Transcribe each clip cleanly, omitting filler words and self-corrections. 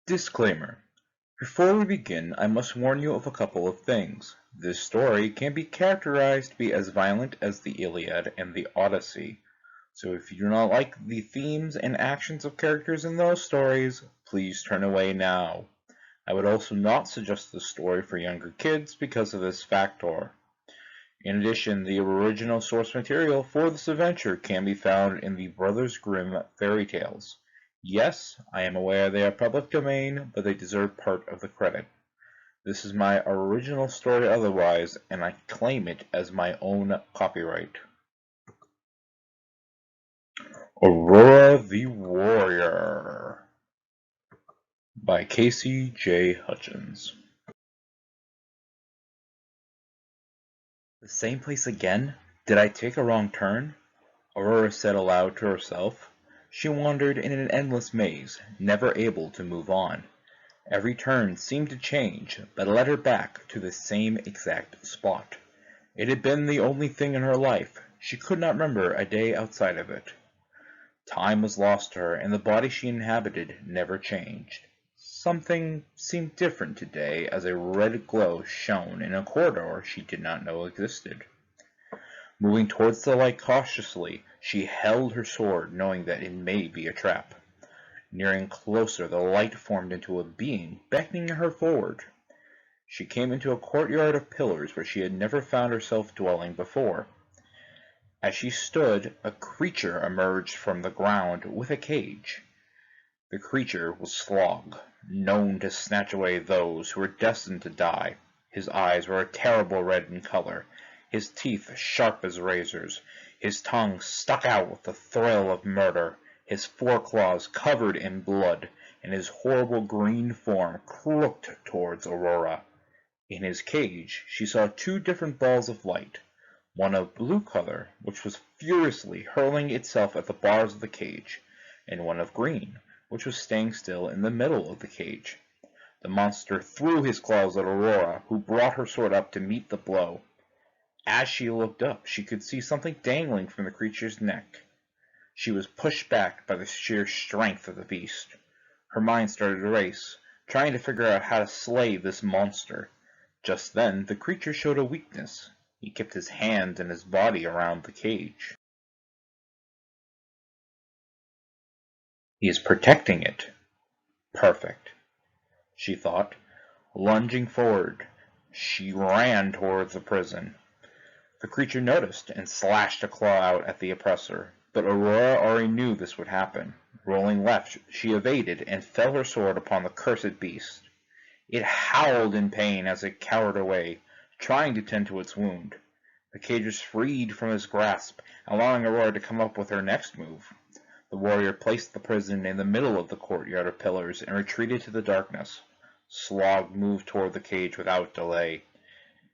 Disclaimer: before we begin, I must warn you of a couple of things. This story can be characterized to be as violent as the Iliad and the Odyssey, so if you do not like the themes and actions of characters in those stories, please turn away now. I would also not suggest this story for younger kids because of this factor. In addition, the original source material for this adventure can be found in the Brothers Grimm fairy tales. Yes, I am aware they are public domain, but they deserve part of the credit. This is my original story otherwise, and I claim it as my own copyright. Aurora the Warrior by Casey J. Hutchins. The same place again? Did I take a wrong turn? Aurora said aloud to herself. She wandered in an endless maze, never able to move on. Every turn seemed to change, but led her back to the same exact spot. It had been the only thing in her life. She could not remember a day outside of it. Time was lost to her, and the body she inhabited never changed. Something seemed different today as a red glow shone in a corridor she did not know existed. Moving towards the light cautiously, she held her sword, knowing that it may be a trap. Nearing closer, the light formed into a being, beckoning her forward. She came into a courtyard of pillars where she had never found herself dwelling before. As she stood, a creature emerged from the ground with a cage. The creature was Slog, known to snatch away those who were destined to die. His eyes were a terrible red in color, his teeth sharp as razors, his tongue stuck out with the thrill of murder, his foreclaws covered in blood, and his horrible green form crooked towards Aurora. In his cage she saw two different balls of light, one of blue color, which was furiously hurling itself at the bars of the cage, and one of green, which was staying still in the middle of the cage. The monster threw his claws at Aurora, who brought her sword up to meet the blow. As she looked up, she could see something dangling from the creature's neck. She was pushed back by the sheer strength of the beast. Her mind started to race, trying to figure out how to slay this monster. Just then, the creature showed a weakness. He kept his hands and his body around the cage. He is protecting it. Perfect, she thought. Lunging forward, she ran towards the prison. The creature noticed and slashed a claw out at the oppressor, but Aurora already knew this would happen. Rolling left, she evaded and fell her sword upon the cursed beast. It howled in pain as it cowered away, trying to tend to its wound. The cage was freed from his grasp, allowing Aurora to come up with her next move. The warrior placed the prison in the middle of the courtyard of pillars and retreated to the darkness. Slog moved toward the cage without delay.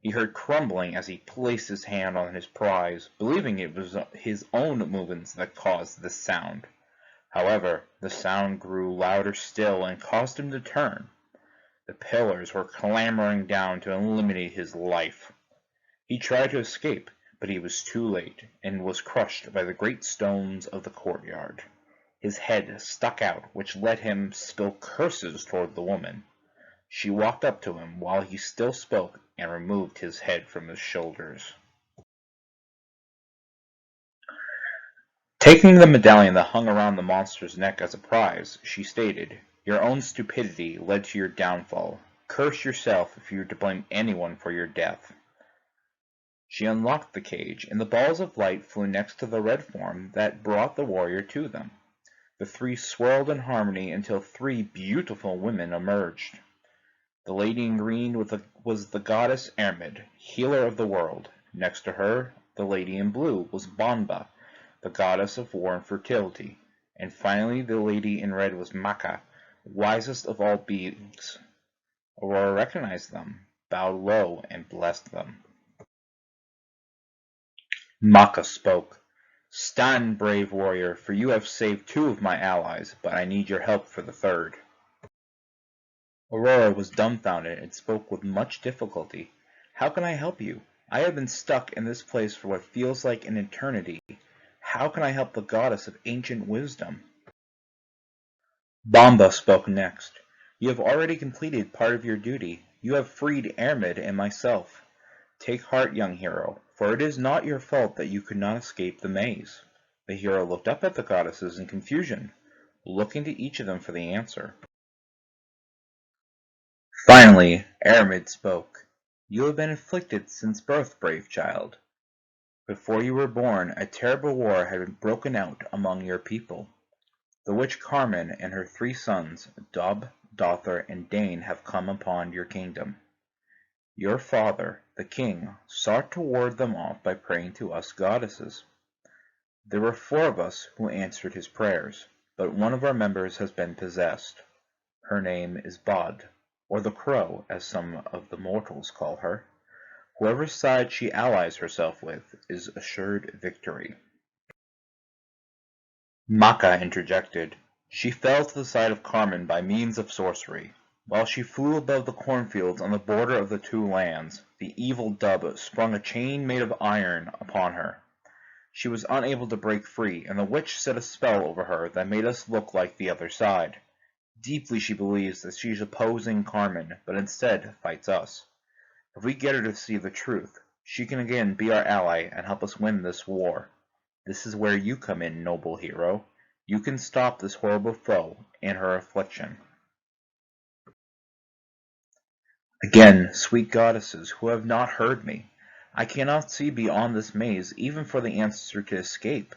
He heard crumbling as he placed his hand on his prize, believing it was his own movements that caused this sound. However, the sound grew louder still and caused him to turn. The pillars were clambering down to eliminate his life. He tried to escape, but he was too late, and was crushed by the great stones of the courtyard. His head stuck out, which let him spill curses toward the woman. She walked up to him while he still spoke and removed his head from his shoulders. Taking the medallion that hung around the monster's neck as a prize, she stated, "Your own stupidity led to your downfall. Curse yourself if you are to blame anyone for your death." She unlocked the cage, and the balls of light flew next to the red form that brought the warrior to them. The three swirled in harmony until three beautiful women emerged. The lady in green was the goddess Ermid, healer of the world. Next to her, the lady in blue was Banba, the goddess of war and fertility. And finally, the lady in red was Maka, wisest of all beings. Aurora recognized them, bowed low, and blessed them. Maka spoke. "Stand, brave warrior, for you have saved two of my allies, but I need your help for the third." Aurora was dumbfounded and spoke with much difficulty. "How can I help you? I have been stuck in this place for what feels like an eternity. How can I help the goddess of ancient wisdom?" Bamba spoke next. You have already completed part of your duty. You have freed Ermid and myself. Take heart, young hero, for it is not your fault that you could not escape the maze." The hero looked up at the goddesses in confusion, looking to each of them for the answer. Finally, Ermid spoke. "You have been afflicted since birth, brave child. Before you were born, a terrible war had been broken out among your people. The witch Carmen and her 3 sons, Dob, Dother, and Dane, have come upon your kingdom. Your father, the king, sought to ward them off by praying to us goddesses. There were 4 of us who answered his prayers, but one of our members has been possessed. Her name is Bod, or the Crow, as some of the mortals call her. Whoever side she allies herself with is assured victory." Maka interjected. "She fell to the side of Carmen by means of sorcery. While she flew above the cornfields on the border of the 2 lands, the evil Dub sprung a chain made of iron upon her. She was unable to break free, and the witch set a spell over her that made us look like the other side. Deeply she believes that she is opposing Carmen, but instead fights us. If we get her to see the truth, she can again be our ally and help us win this war. This is where you come in, noble hero. You can stop this horrible foe and her affliction." Again, sweet goddesses, who have not heard me, I cannot see beyond this maze even for the answer to escape.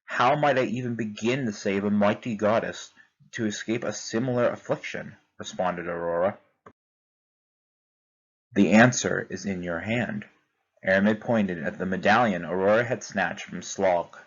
How might I even begin to save a mighty goddess to escape a similar affliction? Responded Aurora. The answer is in your hand. Ermid pointed at the medallion Aurora had snatched from Slog.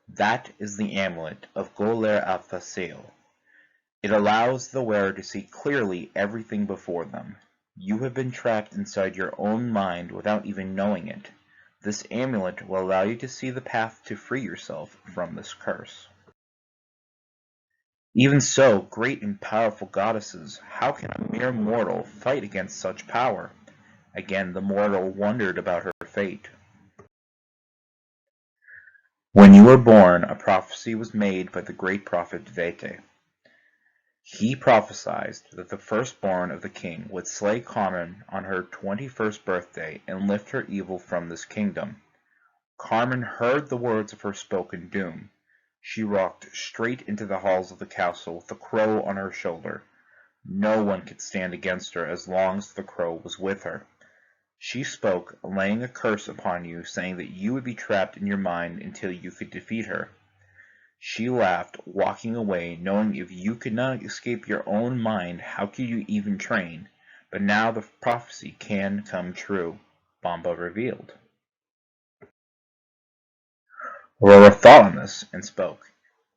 That is the amulet of Goler-Alfasil. It allows the wearer to see clearly everything before them. You have been trapped inside your own mind without even knowing it. This amulet will allow you to see the path to free yourself from this curse. Even so, great and powerful goddesses, how can a mere mortal fight against such power? Again the mortal wondered about her fate. When you were born, a prophecy was made by the great prophet Dvete. He prophesied that the firstborn of the king would slay Carmen on her 21st birthday and lift her evil from this kingdom. Carmen heard the words of her spoken doom. She walked straight into the halls of the castle with the crow on her shoulder. No one could stand against her as long as the crow was with her. She spoke, laying a curse upon you, saying that you would be trapped in your mind until you could defeat her. She laughed, walking away, knowing if you could not escape your own mind, how could you even train? But now the prophecy can come true, Bomba revealed. Aurora thought on this and spoke.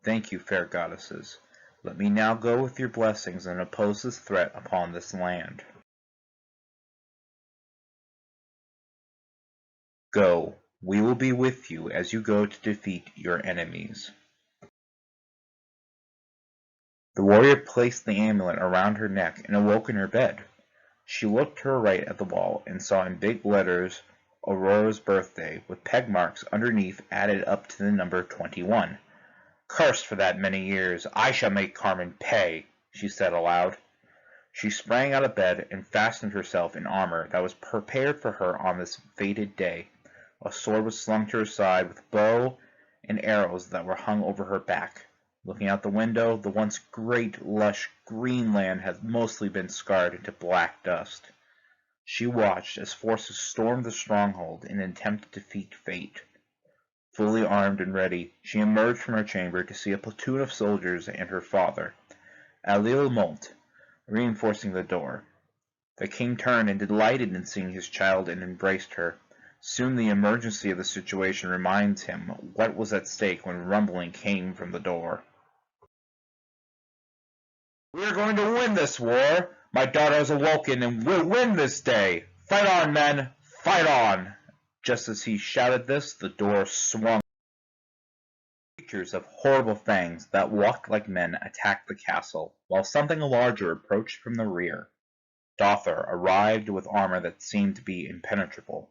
Thank you, fair goddesses. Let me now go with your blessings and oppose this threat upon this land. Go, we will be with you as you go to defeat your enemies. The warrior placed the amulet around her neck and awoke in her bed. She looked to her right at the wall and saw in big letters Aurora's birthday, with peg marks underneath added up to the number 21. Cursed for that many years, I shall make Carmen pay, she said aloud. She sprang out of bed and fastened herself in armor that was prepared for her on this fated day. A sword was slung to her side with bow and arrows that were hung over her back. Looking out the window, the once great, lush, green land had mostly been scarred into black dust. She watched as forces stormed the stronghold in an attempt to defeat fate. Fully armed and ready, she emerged from her chamber to see a platoon of soldiers and her father, Alil Molt, reinforcing the door. The king turned and delighted in seeing his child and embraced her. Soon the emergency of the situation reminds him what was at stake when rumbling came from the door. We are going to win this war! My daughter has awoken and we'll win this day! Fight on, men! Fight on! Just as he shouted this, the door swung. Creatures of horrible fangs that walked like men attacked the castle, while something larger approached from the rear. Dother arrived with armor that seemed to be impenetrable.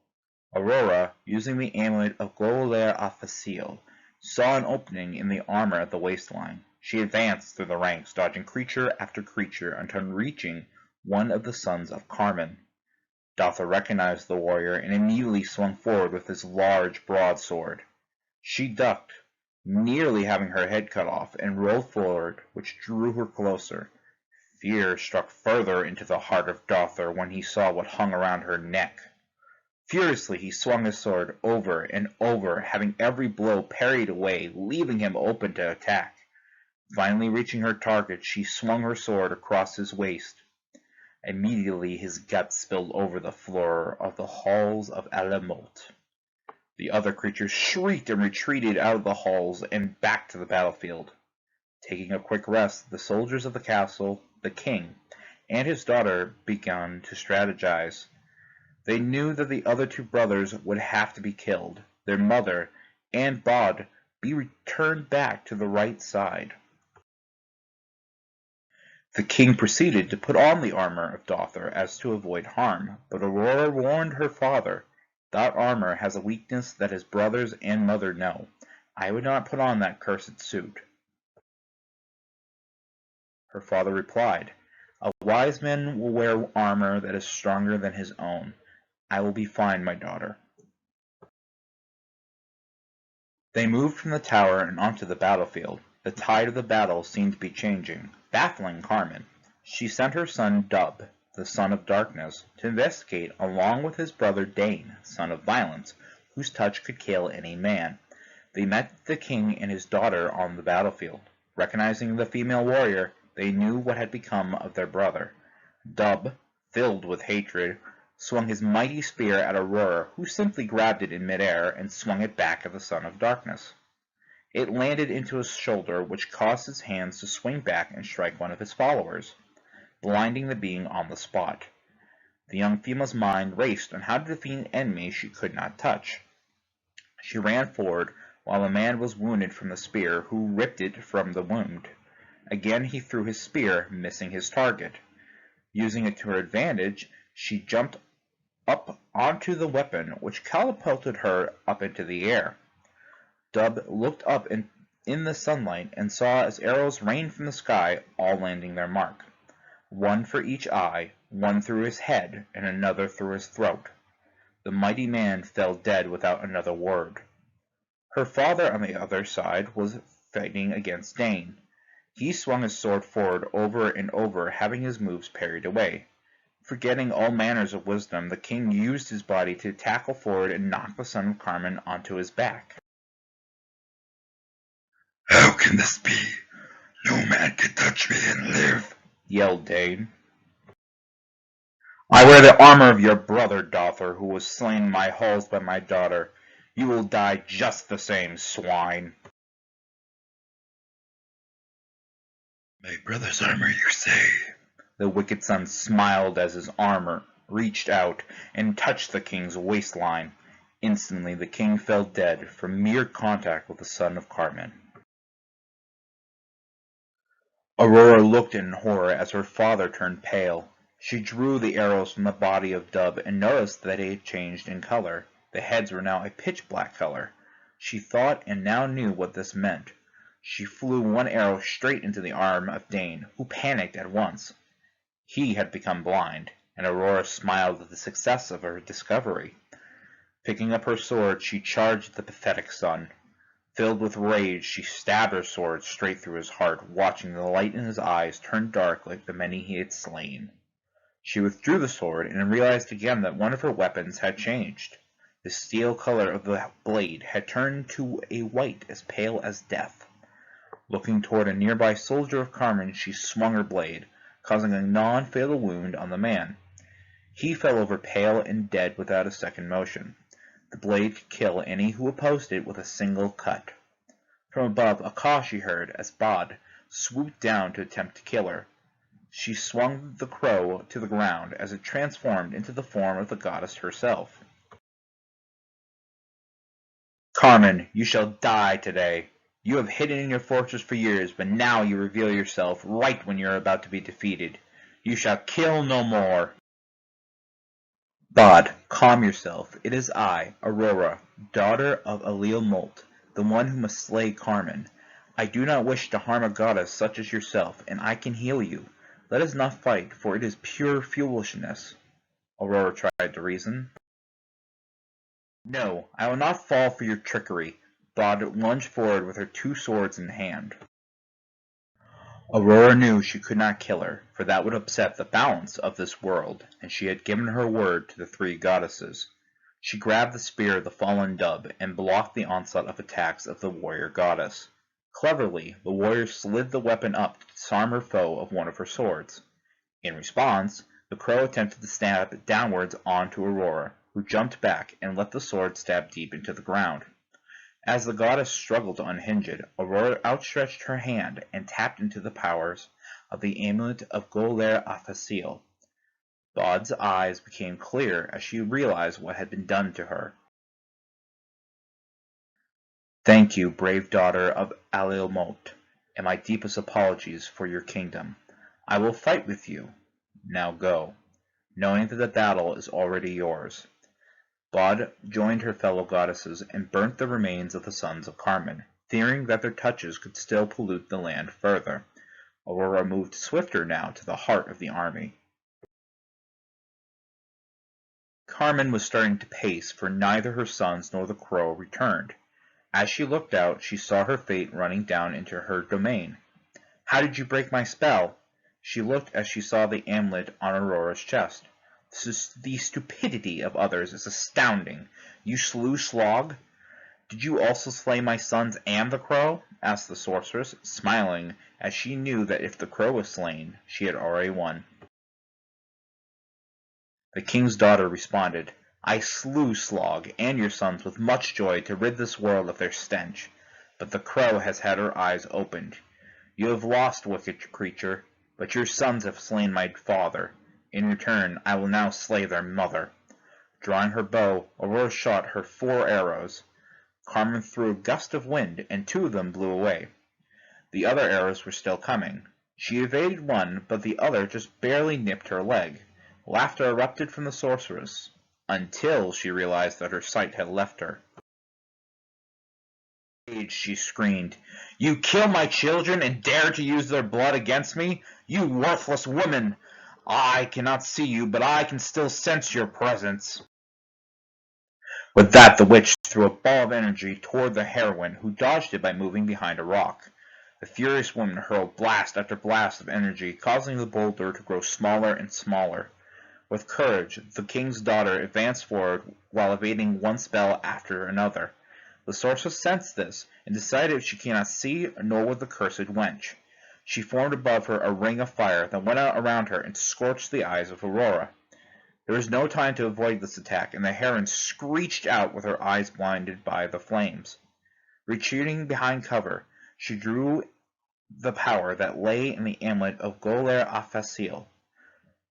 Aurora, using the amulet of Goler-Alfasil, saw an opening in the armor at the waistline. She advanced through the ranks, dodging creature after creature until reaching one of the sons of Carmen. Dotha recognized the warrior and immediately swung forward with his large broadsword. She ducked, nearly having her head cut off, and rolled forward, which drew her closer. Fear struck further into the heart of Dotha when he saw what hung around her neck. Furiously he swung his sword over and over, having every blow parried away, leaving him open to attack. Finally reaching her target, she swung her sword across his waist. Immediately his guts spilled over the floor of the halls of Alamote. The other creatures shrieked and retreated out of the halls and back to the battlefield. Taking a quick rest, the soldiers of the castle, the king, and his daughter began to strategize. They knew that the other two brothers would have to be killed, their mother and Bod be returned back to the right side. The king proceeded to put on the armor of Dotha as to avoid harm, but Aurora warned her father, "That armor has a weakness that his brothers and mother know. I would not put on that cursed suit." Her father replied, "A wise man will wear armor that is stronger than his own. I will be fine, my daughter." They moved from the tower and onto the battlefield. The tide of the battle seemed to be changing, baffling Carmen. She sent her son Dub, the son of darkness, to investigate along with his brother Dane, son of violence, whose touch could kill any man. They met the king and his daughter on the battlefield. Recognizing the female warrior, they knew what had become of their brother. Dub, filled with hatred, swung his mighty spear at Aurora, who simply grabbed it in midair and swung it back at the son of darkness. It landed into his shoulder, which caused his hands to swing back and strike one of his followers, blinding the being on the spot. The young female's mind raced on how to defeat an enemy she could not touch. She ran forward while a man was wounded from the spear, who ripped it from the wound. Again he threw his spear, missing his target. Using it to her advantage, she jumped up onto the weapon, which catapulted her up into the air. Dub looked up in the sunlight and saw as arrows rained from the sky, all landing their mark. One for each eye, one through his head, and another through his throat. The mighty man fell dead without another word. Her father on the other side was fighting against Dane. He swung his sword forward over and over, having his moves parried away. Forgetting all manners of wisdom, the king used his body to tackle forward and knock the son of Carmen onto his back. "How can this be? No man can touch me and live," yelled Dane. "I wear the armor of your brother, Dotha, who was slain in my halls by my daughter. You will die just the same, swine." "My brother's armor, you say?" The wicked son smiled as his armor reached out and touched the king's waistline. Instantly the king fell dead from mere contact with the son of Carmen. Aurora looked in horror as her father turned pale. She drew the arrows from the body of Dub and noticed that they had changed in color. The heads were now a pitch-black color. She thought and now knew what this meant. She flew one arrow straight into the arm of Dane, who panicked at once. He had become blind, and Aurora smiled at the success of her discovery. Picking up her sword, she charged the pathetic son. Filled with rage, she stabbed her sword straight through his heart, watching the light in his eyes turn dark like the many he had slain. She withdrew the sword and realized again that one of her weapons had changed. The steel color of the blade had turned to a white as pale as death. Looking toward a nearby soldier of Carmen, she swung her blade, causing a non-fatal wound on the man. He fell over pale and dead without a second motion. The blade could kill any who opposed it with a single cut. From above, a caw she heard as Bod swooped down to attempt to kill her. She swung the crow to the ground as it transformed into the form of the goddess herself. "Carmen, you shall die today. You have hidden in your fortress for years, but now you reveal yourself right when you are about to be defeated. You shall kill no more." "Bod, calm yourself. It is I, Aurora, daughter of Alil Molt, the one who must slay Carmen. I do not wish to harm a goddess such as yourself, and I can heal you. Let us not fight, for it is pure foolishness. Aurora tried to reason. No, I will not fall for your trickery. Bod lunged forward with her two swords in hand. Aurora knew she could not kill her, for that would upset the balance of this world, and she had given her word to the three goddesses. She grabbed the spear of the fallen dove and blocked the onslaught of attacks of the warrior goddess. Cleverly, the warrior slid the weapon up to disarm her foe of one of her swords. In response, the crow attempted to stab downwards onto Aurora, who jumped back and let the sword stab deep into the ground. As the goddess struggled to unhinge it, Aurora outstretched her hand and tapped into the powers of the amulet of Golare Afacil. Bod's eyes became clear as she realized what had been done to her. Thank you, brave daughter of Alilmote, and my deepest apologies for your kingdom. I will fight with you. Now go, knowing that the battle is already yours. Bod joined her fellow goddesses and burnt the remains of the sons of Carmen, fearing that their touches could still pollute the land further. Aurora moved swifter now to the heart of the army. Carmen was starting to pace, for neither her sons nor the crow returned. As she looked out, she saw her fate running down into her domain. How did you break my spell? She looked as she saw the amulet on Aurora's chest. The stupidity of others is astounding. You slew Slog? Did you also slay my sons and the crow? Asked the sorceress, smiling, as she knew that if the crow was slain, she had already won. The king's daughter responded, I slew Slog and your sons with much joy to rid this world of their stench. But the crow has had her eyes opened. You have lost, wicked creature, but your sons have slain my father. In return, I will now slay their mother. Drawing her bow, Aurora shot her 4 arrows. Carmen threw a gust of wind, and 2 of them blew away. The other arrows were still coming. She evaded one, but the other just barely nipped her leg. Laughter erupted from the sorceress, until she realized that her sight had left her. She screamed, You kill my children and dare to use their blood against me? You worthless woman! I cannot see you, but I can still sense your presence. With that, the witch threw a ball of energy toward the heroine, who dodged it by moving behind a rock. The furious woman hurled blast after blast of energy, causing the boulder to grow smaller and smaller. With courage, the king's daughter advanced forward while evading one spell after another. The sorceress sensed this, and decided she cannot see nor would the cursed wench. She formed above her a ring of fire that went out around her and scorched the eyes of Aurora. There was no time to avoid this attack, and the heroine screeched out with her eyes blinded by the flames. Retreating behind cover, she drew the power that lay in the amulet of Golare Afacil.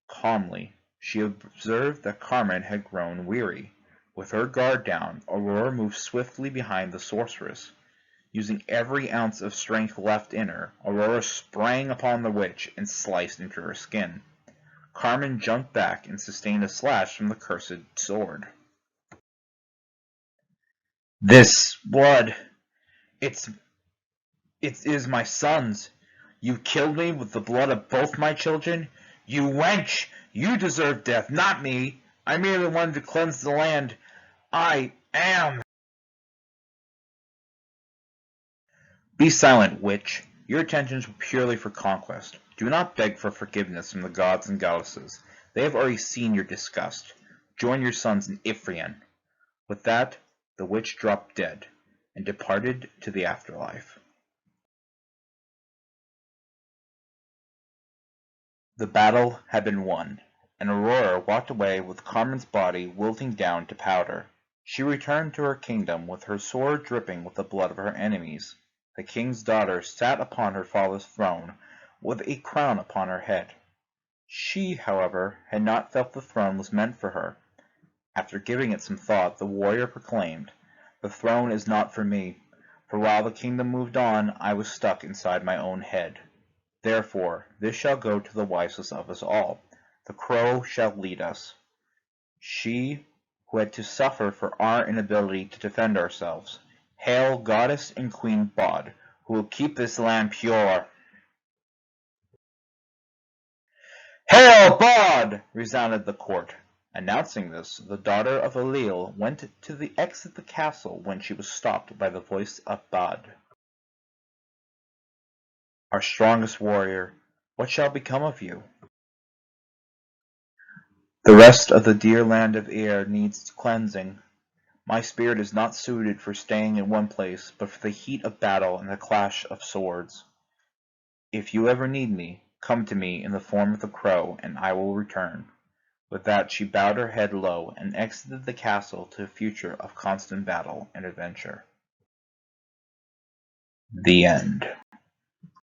Calmly, she observed that Carmen had grown weary. With her guard down, Aurora moved swiftly behind the sorceress. Using every ounce of strength left in her, Aurora sprang upon the witch and sliced into her skin. Carmen jumped back and sustained a slash from the cursed sword. This blood, it is my son's. You killed me with the blood of both my children? You wench! You deserve death, not me! I merely wanted to cleanse the land. I am... Be silent, witch. Your intentions were purely for conquest. Do not beg for forgiveness from the gods and goddesses. They have already seen your disgust. Join your sons in Ifrian. With that, the witch dropped dead, and departed to the afterlife. The battle had been won, and Aurora walked away with Carmen's body wilting down to powder. She returned to her kingdom with her sword dripping with the blood of her enemies. The king's daughter sat upon her father's throne, with a crown upon her head. She, however, had not felt the throne was meant for her. After giving it some thought, the warrior proclaimed, The throne is not for me, for while the kingdom moved on, I was stuck inside my own head. Therefore, this shall go to the wisest of us all. The crow shall lead us. She who had to suffer for our inability to defend ourselves. Hail, goddess and queen Bod, who will keep this land pure. Hail, Bod! Resounded the court. Announcing this, the daughter of Alil went to exit the castle when she was stopped by the voice of Bod. Our strongest warrior, what shall become of you? The rest of the dear land of air needs cleansing. My spirit is not suited for staying in one place, but for the heat of battle and the clash of swords. If you ever need me, come to me in the form of the crow, and I will return. With that she bowed her head low and exited the castle to a future of constant battle and adventure. The end.